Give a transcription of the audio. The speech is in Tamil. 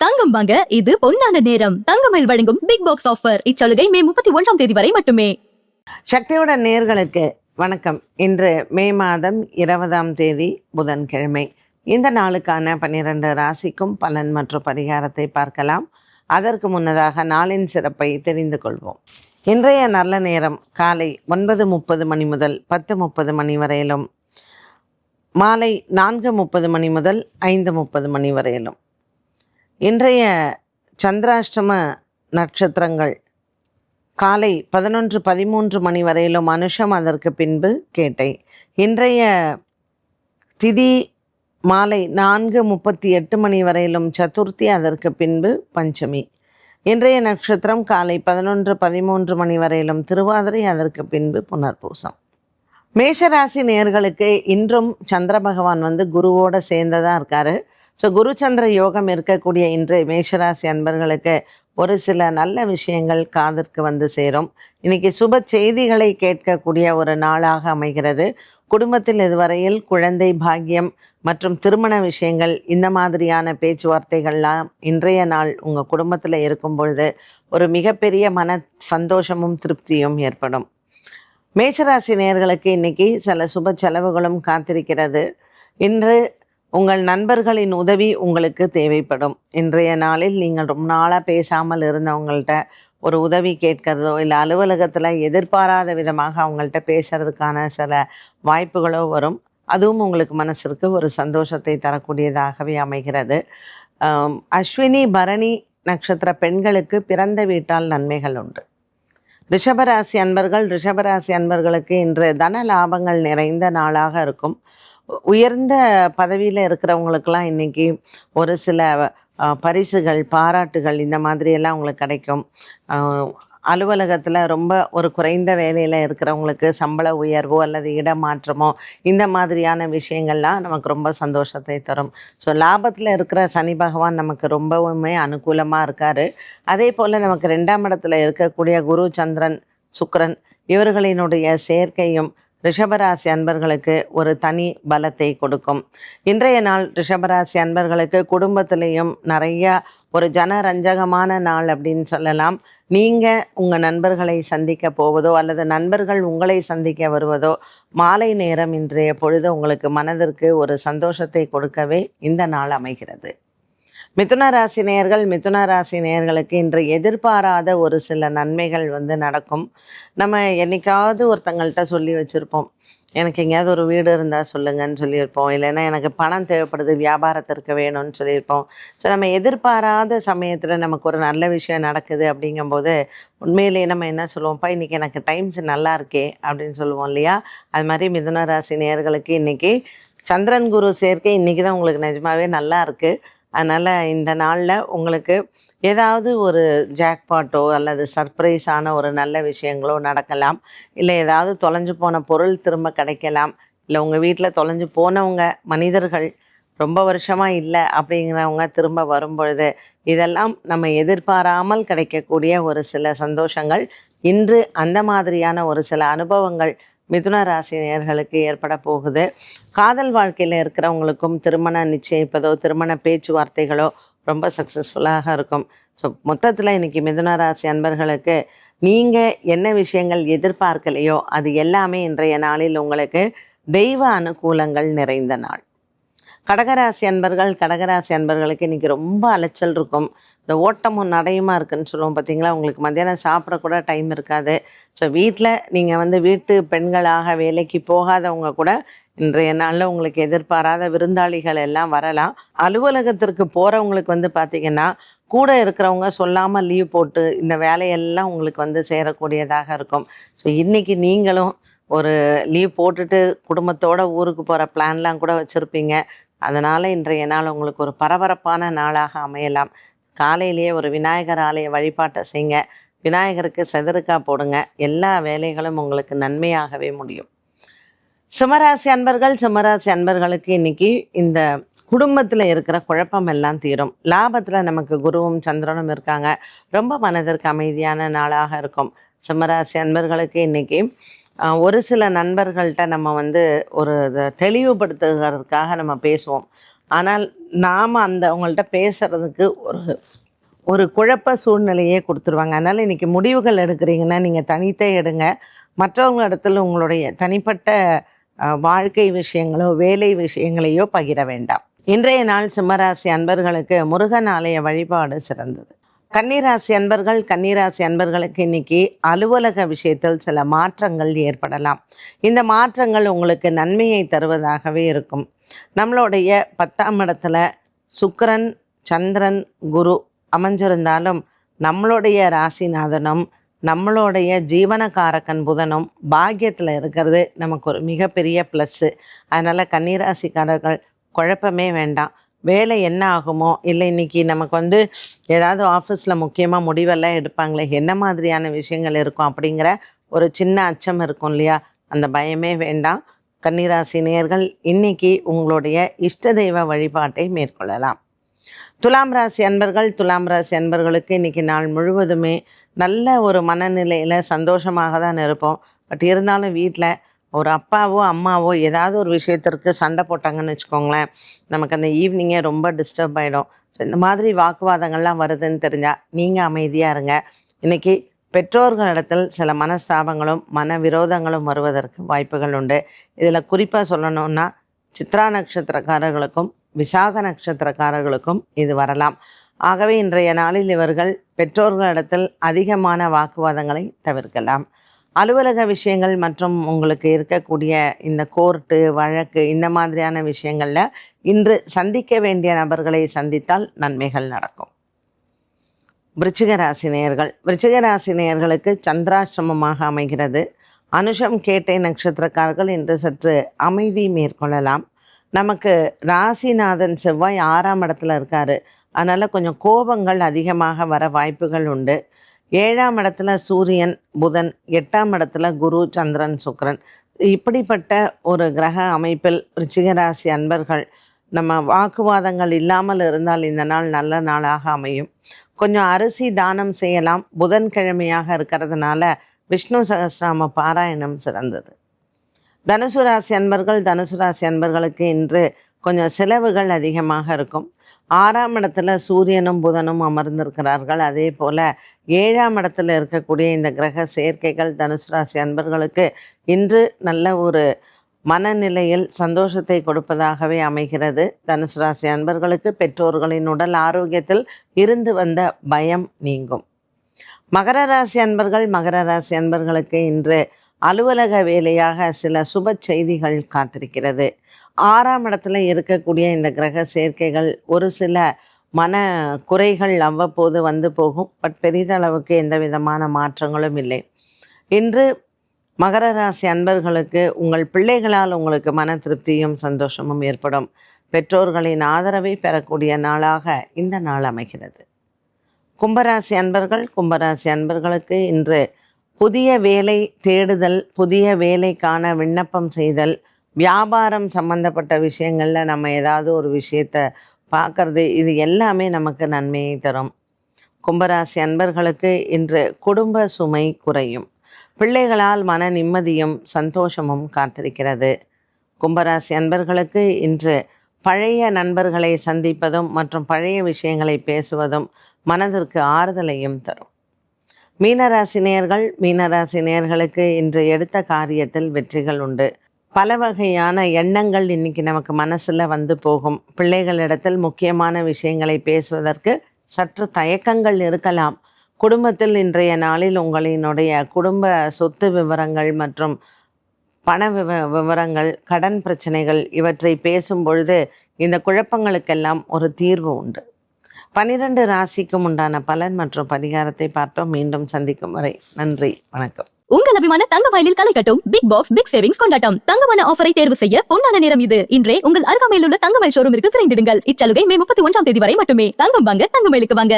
தங்கம் வாங்க இது பொன்னான நேரம். தங்கமயில் வழங்கும் பிக் பாக்ஸ் ஆஃபர். இச்சலுகை மே 31ஆம் தேதி வரை மட்டுமே. சக்தியோட நேயர்களுக்கு வணக்கம். இன்று மே மாதம் 20ஆம் தேதி புதன்கிழமை. இந்த நாளுக்கான 12 ராசிக்கும் பலன் மற்றும் பரிகாரத்தை பார்க்கலாம். அதற்கு முன்னதாக நாளின் சிறப்பை தெரிந்து கொள்வோம். இன்றைய நல்ல நேரம் காலை 9:30 மணி முதல் 10:30 மணி வரையிலும், மாலை 4:30 மணி முதல் 5:30 மணி வரையிலும். இன்றைய சந்திராஷ்டம நட்சத்திரங்கள் காலை 11:13 மணி வரையிலும் அனுஷம், அதற்கு பின்பு கேட்டை. இன்றைய திதி மாலை 4:38 மணி வரையிலும் சதுர்த்தி, அதற்கு பின்பு பஞ்சமி. இன்றைய நட்சத்திரம் காலை 11:13 மணி வரையிலும் திருவாதிரை, அதற்கு பின்பு புனர்பூசம். மேஷராசி நேயர்களுக்கு இன்றும் சந்திர பகவான் குருவோட சேர்ந்ததாக இருக்கார். ஸோ குரு சந்திர யோகம் இருக்கக்கூடிய இன்று மேஷராசி அன்பர்களுக்கு ஒரு சில நல்ல விஷயங்கள் காதிற்கு சேரும். இன்றைக்கி சுப செய்திகளை கேட்கக்கூடிய ஒரு நாளாக அமைகிறது. குடும்பத்தில் இதுவரையில் குழந்தை பாக்கியம் மற்றும் திருமண விஷயங்கள், இந்த மாதிரியான பேச்சுவார்த்தைகள்லாம் இன்றைய நாள் உங்கள் குடும்பத்தில் இருக்கும் பொழுது ஒரு மிகப்பெரிய மன சந்தோஷமும் திருப்தியும் ஏற்படும். மேஷராசி நேயர்களுக்கு இன்றைக்கி சில சுப செலவுகளும் காத்திருக்கிறது. இன்று உங்கள் நண்பர்களின் உதவி உங்களுக்கு தேவைப்படும். இன்றைய நாளில் நீங்கள் ரொம்ப நாளாக பேசாமல் இருந்தவங்கள்ட்ட ஒரு உதவி கேட்கிறதோ, இல்லை அலுவலகத்தில் எதிர்பாராத விதமாக அவங்கள்ட்ட பேசுகிறதுக்கான சில வாய்ப்புகளோ வரும். அதுவும் உங்களுக்கு மனசிற்கு ஒரு சந்தோஷத்தை தரக்கூடியதாகவே அமைகிறது. அஸ்வினி பரணி நட்சத்திர பெண்களுக்கு பிறந்த வீட்டால் நன்மைகள் உண்டு. ரிஷபராசி அன்பர்களுக்கு இன்று தன லாபங்கள் நிறைந்த நாளாக இருக்கும். உயர்ந்த பதவியில் இருக்கிறவங்களுக்கெல்லாம் இன்றைக்கி ஒரு சில பரிசுகள், பாராட்டுகள் இந்த மாதிரியெல்லாம் உங்களுக்கு கிடைக்கும். அலுவலகத்தில் ரொம்ப ஒரு குறைந்த வேலையில் இருக்கிறவங்களுக்கு சம்பள உயர்வோ அல்லது இடமாற்றமோ இந்த மாதிரியான விஷயங்கள்லாம் நமக்கு ரொம்ப சந்தோஷத்தை தரும். ஸோ லாபத்தில் இருக்கிற சனி பகவான் நமக்கு ரொம்பவுமே அனுகூலமாக இருக்கார். அதே போல் நமக்கு 2ஆம் இடத்துல இருக்கக்கூடிய குரு, சந்திரன், சுக்கிரன் இவர்களினுடைய சேர்க்கையும் ரிஷபராசி அன்பர்களுக்கு ஒரு தனி பலத்தை கொடுக்கும். இன்றைய நாள் ரிஷபராசி அன்பர்களுக்கு குடும்பத்திலையும் நிறையா ஒரு ஜனரஞ்சகமான நாள் அப்படின்னு சொல்லலாம். நீங்கள் உங்கள் நண்பர்களை சந்திக்க போவதோ அல்லது நண்பர்கள் உங்களை சந்திக்க வருவதோ மாலை நேரம் இன்றைய பொழுது உங்களுக்கு மனதிற்கு ஒரு சந்தோஷத்தை கொடுக்கவே இந்த நாள் அமைகிறது. மிதுன ராசி நேயர்களுக்கு இன்று எதிர்பாராத ஒரு சில நன்மைகள் நடக்கும். நம்ம என்னைக்காவது ஒருத்தங்கள்ட்ட சொல்லி வச்சுருப்போம், எனக்கு எங்கேயாவது ஒரு வீடு இருந்தால் சொல்லுங்கன்னு சொல்லியிருப்போம். இல்லைன்னா எனக்கு பணம் தேவைப்படுது, வியாபாரத்திற்கு வேணும்னு சொல்லியிருப்போம். ஸோ நம்ம எதிர்பாராத சமயத்தில் நமக்கு ஒரு நல்ல விஷயம் நடக்குது அப்படிங்கும்போது உண்மையிலேயே நம்ம என்ன சொல்லுவோம்ப்பா, இன்றைக்கி எனக்கு டைம்ஸ் நல்லா இருக்கே அப்படின்னு சொல்லுவோம் இல்லையா? அது மாதிரி மிதுன ராசி நேயர்களுக்கு இன்றைக்கி சந்திரன் குரு சேர்க்கை இன்றைக்கி தான் உங்களுக்கு நிஜமாகவே நல்லா இருக்குது. அதனால் இந்த நாளில் உங்களுக்கு ஏதாவது ஒரு ஜாக்பாட்டோ அல்லது சர்ப்ரைஸான ஒரு நல்ல விஷயங்களோ நடக்கலாம். இல்லை ஏதாவது தொலைஞ்சு போன பொருள் திரும்ப கிடைக்கலாம். இல்லை உங்கள் வீட்டில் தொலைஞ்சு போனவங்க மனிதர்கள் ரொம்ப வருஷமாக இல்லை அப்படிங்கிறவங்க திரும்ப வரும்பொழுது இதெல்லாம் நம்ம எதிர்பாராமல் கிடைக்கக்கூடிய ஒரு சில சந்தோஷங்கள். இன்று அந்த மாதிரியான ஒரு சில அனுபவங்கள் மிதுன ராசி நேயர்களுக்கு ஏற்பட போகுது. காதல் வாழ்க்கையில் இருக்கிறவங்களுக்கும் திருமணம் நிச்சயிப்பதோ, திருமண பேச்சுவார்த்தைகளோ ரொம்ப சக்ஸஸ்ஃபுல்லாக இருக்கும். ஸோ மொத்தத்தில் இன்றைக்கி மிதுன ராசி அன்பர்களுக்கு நீங்கள் என்ன விஷயங்கள் எதிர்பார்க்கலையோ அது எல்லாமே இன்றைய நாளில் உங்களுக்கு தெய்வ அனுகூலங்கள் நிறைந்த நாள். கடகராசி அன்பர்களுக்கு இன்றைக்கி ரொம்ப அலைச்சல் இருக்கும். இந்த ஓட்டமும் நடையுமா இருக்குதுன்னு சொல்லுவோம் பார்த்தீங்களா? உங்களுக்கு மத்தியானம் சாப்பிடக்கூட டைம் இருக்காது. ஸோ வீட்டில் நீங்கள் வீட்டு பெண்களாக வேலைக்கு போகாதவங்க கூட இன்றைய நாளில் உங்களுக்கு எதிர்பாராத விருந்தாளிகள் எல்லாம் வரலாம். அலுவலகத்திற்கு போகிறவங்களுக்கு பார்த்திங்கன்னா கூட இருக்கிறவங்க சொல்லாமல் லீவ் போட்டு இந்த வேலையெல்லாம் உங்களுக்கு சேரக்கூடியதாக இருக்கும். ஸோ இன்றைக்கி நீங்களும் ஒரு லீவ் போட்டுட்டு குடும்பத்தோடு ஊருக்கு போகிற பிளான்லாம் கூட வச்சுருப்பீங்க. அதனால் இன்றைய நாள் உங்களுக்கு ஒரு பரபரப்பான நாளாக அமையலாம். காலையிலேயே ஒரு விநாயகர் ஆலய வழிபாட்டை செய்யுங்க. விநாயகருக்கு செதறுக்காய் போடுங்க. எல்லா வேலைகளும் உங்களுக்கு நன்மையாகவே முடியும். சிம்மராசி அன்பர்களுக்கு இன்றைக்கி இந்த குடும்பத்தில் இருக்கிற குழப்பம் எல்லாம் தீரும். லாபத்தில் நமக்கு குருவும் சந்திரனும் இருக்காங்க. ரொம்ப மனதிற்கு அமைதியான நாளாக இருக்கும். சிம்மராசி அன்பர்களுக்கு இன்றைக்கி ஒரு சில நண்பர்கள்ட்ட நம்ம ஒரு தெளிவுபடுத்துகிறதுக்காக நம்ம பேசுவோம். ஆனால் நாம் அவங்கள்ட்ட பேசுகிறதுக்கு ஒரு குழப்ப சூழ்நிலையே கொடுத்துருவாங்க. அதனால் இன்றைக்கி முடிவுகள் எடுக்கிறீங்கன்னா நீங்கள் தனித்தே எடுங்க. மற்றவங்களிடத்தில் உங்களுடைய தனிப்பட்ட வாழ்க்கை விஷயங்களோ வேலை விஷயங்களையோ பகிர வேண்டாம். இன்றைய நாள் சிம்மராசி அன்பர்களுக்கு முருகன் ஆலய வழிபாடு சிறந்தது. கன்னிராசி அன்பர்களுக்கு இன்னைக்கு அலுவலக விஷயத்தில் சில மாற்றங்கள் ஏற்படலாம். இந்த மாற்றங்கள் உங்களுக்கு நன்மையை தருவதாகவே இருக்கும். நம்மளுடைய 10ஆம் இடத்துல சுக்கிரன், சந்திரன், குரு அமைஞ்சிருந்தாலும் நம்மளுடைய ராசிநாதனும் நம்மளுடைய ஜீவனகாரகன் புதனும் பாக்கியத்தில் இருக்கிறது நமக்கு ஒரு மிகப்பெரிய ப்ளஸ்ஸு. அதனால் கன்னிராசிக்காரர்கள் குழப்பமே வேண்டாம். வேலை என்ன ஆகுமோ, இல்லை இன்றைக்கி நமக்கு ஏதாவது ஆஃபீஸில் முக்கியமாக முடிவெல்லாம் எடுப்பாங்களே, என்ன மாதிரியான விஷயங்கள் இருக்கும் அப்படிங்கிற ஒரு சின்ன அச்சம் இருக்கும் இல்லையா, அந்த பயமே வேண்டாம். கன்னிராசி நேயர்கள் இன்றைக்கி உங்களுடைய இஷ்ட தெய்வ வழிபாட்டை மேற்கொள்ளலாம். துலாம் ராசி அன்பர்களுக்கு இன்றைக்கி நாள் முழுவதுமே நல்ல ஒரு மனநிலையில் சந்தோஷமாக தான் இருப்போம். பட் இருந்தாலும் வீட்டில் ஒரு அப்பாவோ அம்மாவோ ஏதாவது ஒரு விஷயத்திற்கு சண்டை போட்டாங்கன்னு வச்சுக்கோங்களேன், நமக்கு அந்த ஈவினிங்கே ரொம்ப டிஸ்டர்ப் ஆகிடும். ஸோ இந்த மாதிரி வாக்குவாதங்கள்லாம் வருதுன்னு தெரிஞ்சால் நீங்கள் அமைதியாக இருங்க. இன்றைக்கி பெற்றோர்களிடத்தில் சில மனஸ்தாபங்களும் மன விரோதங்களும் வருவதற்கு வாய்ப்புகள் உண்டு. இதில் குறிப்பாக சொல்லணுன்னா சித்ரா நட்சத்திரக்காரர்களுக்கும் விசாக நட்சத்திரக்காரர்களுக்கும் இது வரலாம். ஆகவே இன்றைய நாளில் இவர்கள் பெற்றோர்களிடத்தில் அதிகமான வாக்குவாதங்களை தவிர்க்கலாம். அலுவலக விஷயங்கள் மற்றும் உங்களுக்கு இருக்கக்கூடிய இந்த கோர்ட்டு வழக்கு இந்த மாதிரியான விஷயங்களில் இன்று சந்திக்க வேண்டிய நபர்களை சந்தித்தால் நன்மைகள் நடக்கும். விருச்சிக ராசி நேயர்களுக்கு சந்திராசிரமமாக அமைகிறது. அனுஷம் கேட்டை நட்சத்திரக்காரர்கள் இன்று சற்று அமைதி மேற்கொள்ளலாம். நமக்கு ராசிநாதன் செவ்வாய் 6ஆம் இடத்துல இருக்கார். அதனால் கொஞ்சம் கோபங்கள் அதிகமாக வர வாய்ப்புகள் உண்டு. 7ஆம் இடத்துல சூரியன், புதன், 8ஆம் இடத்துல குரு, சந்திரன், சுக்கிரன், இப்படிப்பட்ட ஒரு கிரக அமைப்பில் ரிச்சிகராசி அன்பர்கள் நம்ம வாக்குவாதங்கள் இல்லாமல் இருந்தால் இந்த நாள் நல்ல நாளாக அமையும். கொஞ்சம் அரிசி தானம் செய்யலாம். புதன்கிழமையாக இருக்கிறதுனால விஷ்ணு சகஸ்ரநாம பாராயணம் சிறந்தது. தனுசு ராசி அன்பர்களுக்கு இன்று கொஞ்சம் செலவுகள் அதிகமாக இருக்கும். 6ஆம் இடத்துல சூரியனும் புதனும் அமர்ந்திருக்கிறார்கள். அதே போல் 7ஆம் இடத்துல இருக்கக்கூடிய இந்த கிரக சேர்க்கைகள் தனுசு ராசி அன்பர்களுக்கு இன்று நல்ல ஒரு மனநிலையில் சந்தோஷத்தை கொடுப்பதாகவே அமைகிறது. தனுசு ராசி அன்பர்களுக்கு பெற்றோர்களின் உடல் ஆரோக்கியத்தில் இருந்து வந்த பயம் நீங்கும். மகர ராசி அன்பர்களுக்கு இன்று அலுவலக வேலையாக சில சுப செய்திகள் காத்திருக்கிறது. 6ஆம் இடத்துல இருக்கக்கூடிய இந்த கிரக சேர்க்கைகள் ஒரு சில மன குறைகள் அவ்வப்போது வந்து போகும். பட் பெரிதளவுக்கு எந்த விதமான மாற்றங்களும் இல்லை. இன்று மகர ராசி அன்பர்களுக்கு உங்கள் பிள்ளைகளால் உங்களுக்கு மன திருப்தியும் சந்தோஷமும் ஏற்படும். பெற்றோர்களின் ஆதரவை பெறக்கூடிய நாளாக இந்த நாள் அமைகிறது. கும்பராசி அன்பர்களுக்கு இன்று புதிய வேலை தேடுதல், புதிய வேலைக்கான விண்ணப்பம் செய்தல், வியாபாரம் சம்பந்தப்பட்ட விஷயங்களில் நம்ம ஏதாவது ஒரு விஷயத்தை பார்க்கறது, இது எல்லாமே நமக்கு நன்மையை தரும். கும்பராசி அன்பர்களுக்கு இன்று குடும்ப சுமை குறையும். பிள்ளைகளால் மன நிம்மதியும் சந்தோஷமும் காத்திருக்கிறது. கும்பராசி அன்பர்களுக்கு இன்று பழைய நண்பர்களை சந்திப்பதும் மற்றும் பழைய விஷயங்களை பேசுவதும் மனதிற்கு ஆறுதலையும் தரும். மீனராசி நேயர்களுக்கு இன்று எடுத்த காரியத்தில் வெற்றிகள் உண்டு. பல வகையான எண்ணங்கள் இன்னைக்கு நமக்கு மனசில் வந்து போகும். பிள்ளைகளிடத்தில் முக்கியமான விஷயங்களை பேசுவதற்கு சற்று தயக்கங்கள் இருக்கலாம். குடும்பத்தில் இன்றைய நாளில் உங்களினுடைய குடும்ப சொத்து விவரங்கள் மற்றும் பண விவரங்கள், கடன் பிரச்சனைகள் இவற்றை பேசும் பொழுது இந்த குழப்பங்களுக்கெல்லாம் ஒரு தீர்வு உண்டு. 12 ராசிக்கும் உண்டான பலன் மற்றும் பரிகாரத்தை பார்த்தோம். மீண்டும் சந்திக்கும் வரை நன்றி, வணக்கம். உங்கள் அபிமான தங்கமயிலில் களை கட்டும் பிக் பாக்ஸ் பிக் சேவிங்ஸ் கொண்டாட்டம். தங்கமான ஆஃபரை தேர்வு செய்ய பொன்னான நேரம் இது. இன்றே உங்கள் அருகாமையில் உள்ள தங்கமயில் ஷோரூமிற்கு விரைந்திடுங்கள். இச்சலுகை மே 31ஆம் தேதி வரை மட்டுமே. தங்கம் வாங்க தங்கமயிலுக்கு வாங்க.